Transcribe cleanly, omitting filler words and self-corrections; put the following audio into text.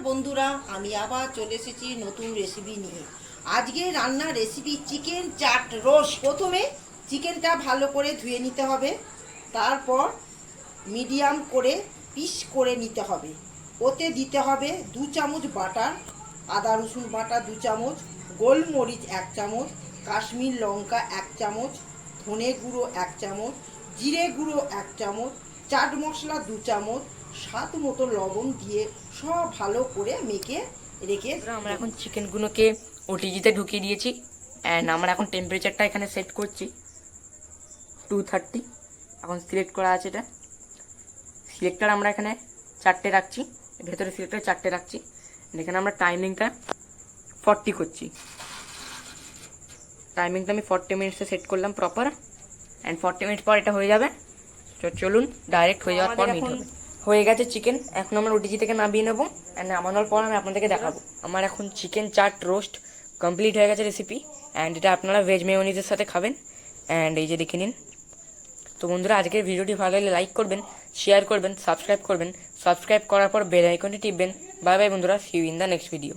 বন্ধুরা, আমি আবার চলে এসেছি নতুন রেসিপি নিয়ে। আজকে রান্নার রেসিপি চিকেন চাট রোস্ট। প্রথমে চিকেনটা ভালো করে ধুয়ে নিতে হবে, তারপর মিডিয়াম করে পিস করে নিতে হবে। ওতে দিতে হবে 2 চামচ বাটার, আদা রসুন বাটা 2 চামচ, গোলমরিচ 1 চামচ, কাশ্মীর লঙ্কা 1 চামচ, ধনে গুঁড়ো 1 চামচ, জিরে গুঁড়ো 1 চামচ, চাট মশলা 2 চামচ, স্বাদ মতো লবণ দিয়ে সব ভালো করে মেখে রেখে আমরা এখন চিকেনগুলোকে ওটিজিতে ঢুকিয়ে দিয়েছি। অ্যান্ড আমরা এখন টেম্পারেচারটা এখানে সেট করছি 230। এখন সিলেক্ট করা আছে, এটা সিলেক্টার আমরা এখানে 4টে রাখছি, ভেতরে সিলেক্টার 4টে রাখছি। এখানে আমরা টাইমিংটা 40 করছি। টাইমিংটা আমি 40 মিনিটসে সেট করলাম প্রপার। অ্যান্ড 40 মিনিট পর এটা হয়ে যাবে। তো চলুন, ডাইরেক্ট হয়ে যাওয়ার পর মিট হবে। হয়ে গেছে চিকেন, এখন আমরা ওটিজি থেকে নামিয়ে নেবো। অ্যান্ড নামানোর পর আমি আপনাদেরকে দেখাবো। আমার এখন চিকেন চাট রোস্ট কমপ্লিট হয়ে গেছে রেসিপি। অ্যান্ড এটা আপনারা ভেজ মেয়োনিজের সাথে খাবেন। অ্যান্ড এই যে দেখে নিন। তো বন্ধুরা, আজকের ভিডিওটি ভালো লাগলে লাইক করবেন, শেয়ার করবেন, সাবস্ক্রাইব করবেন। সাবস্ক্রাইব করার পর বেল আইকনটি টিপবেন। বাই বাই বন্ধুরা, see you in the next video.